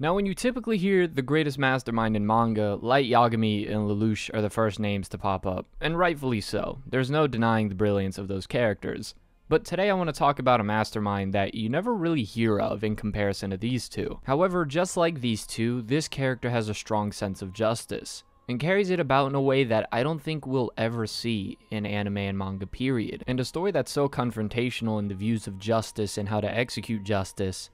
Now, when you typically hear the greatest mastermind in manga, Light Yagami and Lelouch are the first names to pop up, and rightfully so. There's no denying the brilliance of those characters. But today I want to talk about a mastermind that you never really hear of in comparison to these two. However, just like these two, this character has a strong sense of justice, and carries it about in a way that I don't think we'll ever see in anime and manga period. And a story that's so confrontational in the views of justice and how to execute justice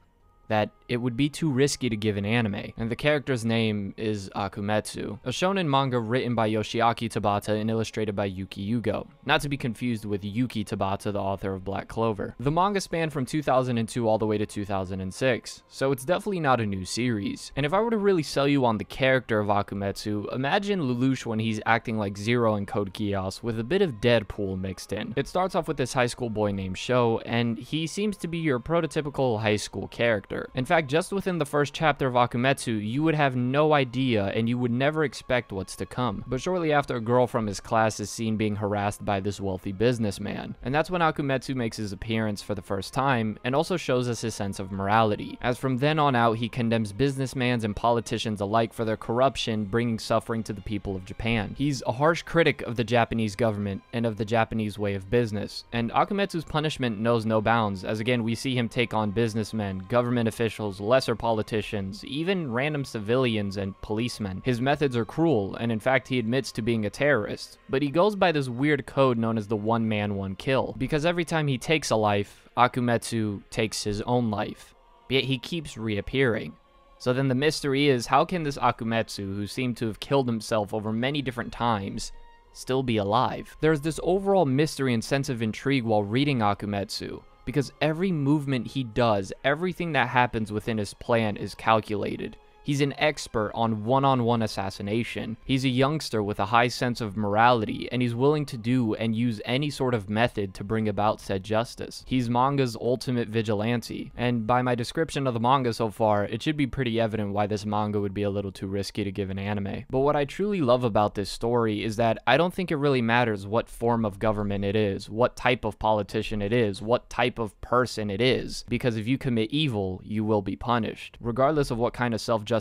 that it would be too risky to give an anime. And the character's name is Akumetsu, a shonen manga written by Yoshiaki Tabata and illustrated by Yuki Yugo, not to be confused with Yuki Tabata, the author of Black Clover. The manga spanned from 2002 all the way to 2006, so it's definitely not a new series. And if I were to really sell you on the character of Akumetsu, imagine Lelouch when he's acting like Zero in Code Geass with a bit of Deadpool mixed in. It starts off with this high school boy named Sho, and he seems to be your prototypical high school character. In fact, just within the first chapter of Akumetsu, you would have no idea and you would never expect what's to come. But shortly after, a girl from his class is seen being harassed by this wealthy businessman. And that's when Akumetsu makes his appearance for the first time and also shows us his sense of morality, as from then on out he condemns businessmen and politicians alike for their corruption, bringing suffering to the people of Japan. He's a harsh critic of the Japanese government and of the Japanese way of business. And Akumetsu's punishment knows no bounds, as again we see him take on businessmen, government officials, lesser politicians, even random civilians and policemen. His methods are cruel, and in fact he admits to being a terrorist, but he goes by this weird code known as the one man, one kill, because every time he takes a life, Akumetsu takes his own life, yet he keeps reappearing. So then the mystery is, how can this Akumetsu, who seemed to have killed himself over many different times, still be alive? There's this overall mystery and sense of intrigue while reading Akumetsu, because every movement he does, everything that happens within his plan is calculated. He's an expert on one-on-one assassination. He's a youngster with a high sense of morality, and he's willing to do and use any sort of method to bring about said justice. He's manga's ultimate vigilante, and by my description of the manga so far, it should be pretty evident why this manga would be a little too risky to give an anime. But what I truly love about this story is that I don't think it really matters what form of government it is, what type of politician it is, what type of person it is, because if you commit evil, you will be punished, regardless of what kind of self-justification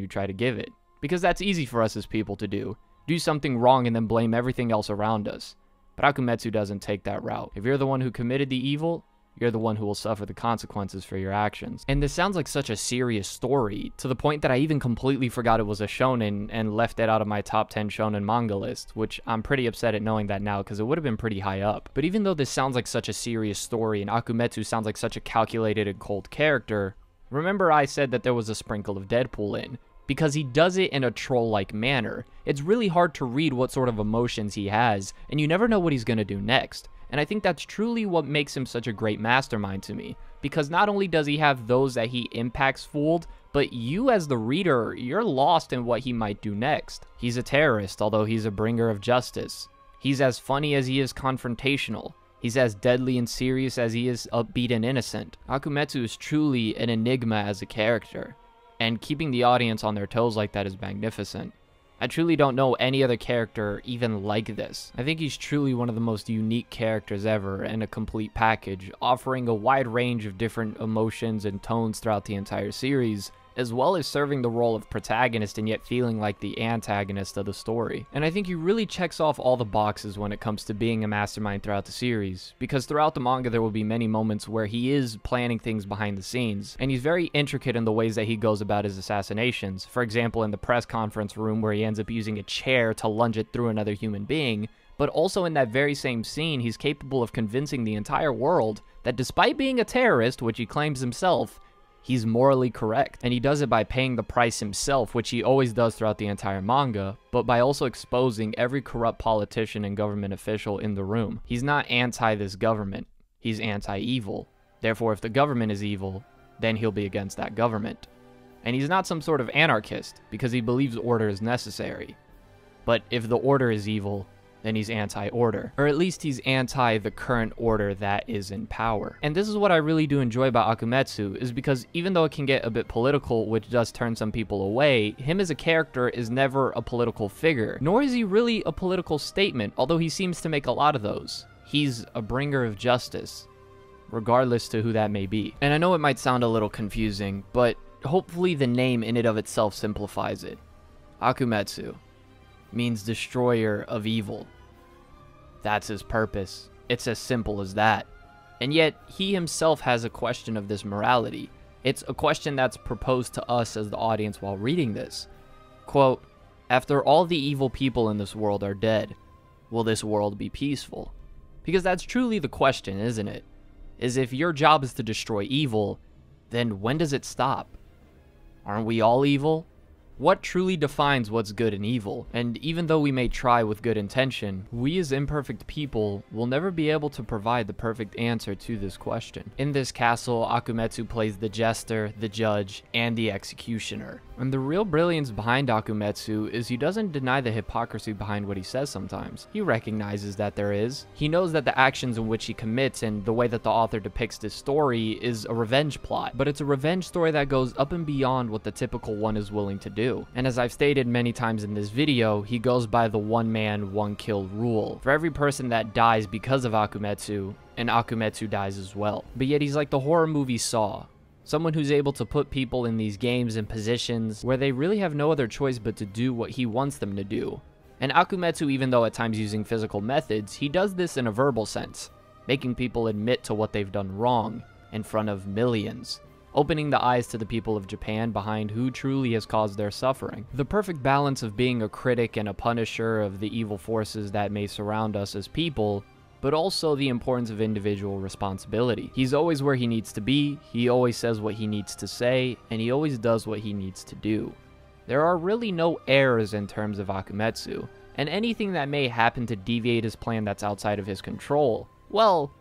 you try to give it. Because that's easy for us as people to do. Do something wrong and then blame everything else around us. But Akumetsu doesn't take that route. If you're the one who committed the evil, you're the one who will suffer the consequences for your actions. And this sounds like such a serious story, to the point that I even completely forgot it was a shonen and left it out of my top 10 shonen manga list, which I'm pretty upset at knowing that now because it would have been pretty high up. But even though this sounds like such a serious story and Akumetsu sounds like such a calculated and cold character, remember I said that there was a sprinkle of Deadpool in, because he does it in a troll-like manner. It's really hard to read what sort of emotions he has, and you never know what he's gonna do next. And I think that's truly what makes him such a great mastermind to me, because not only does he have those that he impacts fooled, but you as the reader, you're lost in what he might do next. He's a terrorist, although he's a bringer of justice. He's as funny as he is confrontational. He's as deadly and serious as he is upbeat and innocent. Akumetsu is truly an enigma as a character, and keeping the audience on their toes like that is magnificent. I truly don't know any other character even like this. I think he's truly one of the most unique characters ever and a complete package, offering a wide range of different emotions and tones throughout the entire series, as well as serving the role of protagonist and yet feeling like the antagonist of the story. And I think he really checks off all the boxes when it comes to being a mastermind throughout the series, because throughout the manga there will be many moments where he is planning things behind the scenes, and he's very intricate in the ways that he goes about his assassinations. For example, in the press conference room where he ends up using a chair to lunge it through another human being, but also in that very same scene, he's capable of convincing the entire world that despite being a terrorist, which he claims himself, he's morally correct, and he does it by paying the price himself, which he always does throughout the entire manga, but by also exposing every corrupt politician and government official in the room. He's not anti this government, he's anti-evil. Therefore, if the government is evil, then he'll be against that government. And he's not some sort of anarchist, because he believes order is necessary. But if the order is evil, then he's anti-order. Or at least he's anti the current order that is in power. And this is what I really do enjoy about Akumetsu, is because even though it can get a bit political, which does turn some people away, him as a character is never a political figure, nor is he really a political statement, although he seems to make a lot of those. He's a bringer of justice, regardless to who that may be. And I know it might sound a little confusing, but hopefully the name in and of itself simplifies it. Akumetsu means destroyer of evil. That's his purpose. It's as simple as that. And yet, he himself has a question of this morality. It's a question that's proposed to us as the audience while reading this. Quote, "After all the evil people in this world are dead, will this world be peaceful?" Because that's truly the question, isn't it? Is if your job is to destroy evil, then when does it stop? Aren't we all evil? What truly defines what's good and evil? And even though we may try with good intention, we as imperfect people will never be able to provide the perfect answer to this question. In this castle, Akumetsu plays the jester, the judge, and the executioner. And the real brilliance behind Akumetsu is he doesn't deny the hypocrisy behind what he says sometimes. He recognizes that there is. He knows that the actions in which he commits and the way that the author depicts this story is a revenge plot, but it's a revenge story that goes up and beyond what the typical one is willing to do. And as I've stated many times in this video, he goes by the one man, one kill rule. For every person that dies because of Akumetsu, and Akumetsu dies as well. But yet he's like the horror movie Saw. Someone who's able to put people in these games and positions where they really have no other choice but to do what he wants them to do. And Akumetsu, even though at times using physical methods, he does this in a verbal sense, making people admit to what they've done wrong in front of millions, opening the eyes to the people of Japan behind who truly has caused their suffering. The perfect balance of being a critic and a punisher of the evil forces that may surround us as people, but also the importance of individual responsibility. He's always where he needs to be, he always says what he needs to say, and he always does what he needs to do. There are really no errors in terms of Akumetsu, and anything that may happen to deviate his plan that's outside of his control, well,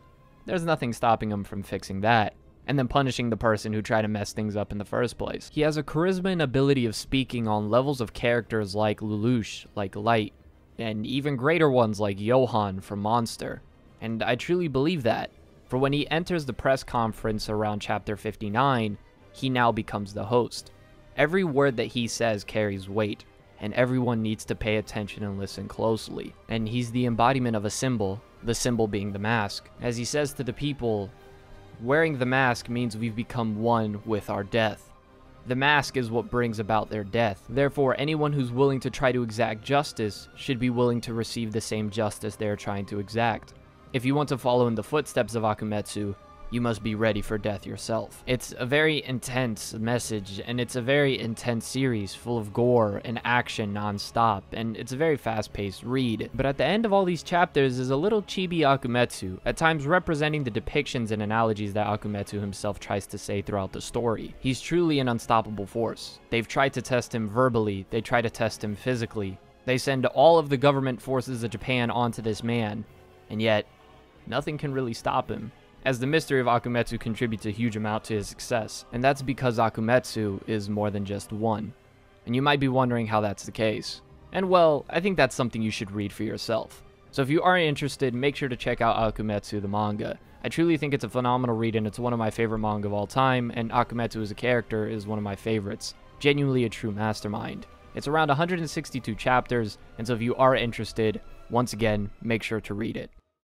there's nothing stopping him from fixing that, and then punishing the person who tried to mess things up in the first place. He has a charisma and ability of speaking on levels of characters like Lelouch, like Light, and even greater ones like Johan from Monster. And I truly believe that, for when he enters the press conference around chapter 59, he now becomes the host. Every word that he says carries weight, and everyone needs to pay attention and listen closely. And he's the embodiment of a symbol, the symbol being the mask. As he says to the people, wearing the mask means we've become one with our death. The mask is what brings about their death. Therefore, anyone who's willing to try to exact justice should be willing to receive the same justice they're trying to exact. If you want to follow in the footsteps of Akumetsu, you must be ready for death yourself. It's a very intense message, and it's a very intense series full of gore and action non-stop, and it's a very fast-paced read. But at the end of all these chapters is a little chibi Akumetsu, at times representing the depictions and analogies that Akumetsu himself tries to say throughout the story. He's truly an unstoppable force. They've tried to test him verbally, they try to test him physically. They send all of the government forces of Japan onto this man, and yet, nothing can really stop him, as the mystery of Akumetsu contributes a huge amount to his success, and that's because Akumetsu is more than just one. And you might be wondering how that's the case. And well, I think that's something you should read for yourself. So if you are interested, make sure to check out Akumetsu the manga. I truly think it's a phenomenal read, and it's one of my favorite manga of all time, and Akumetsu as a character is one of my favorites. Genuinely a true mastermind. It's around 162 chapters, and so if you are interested, once again, make sure to read it.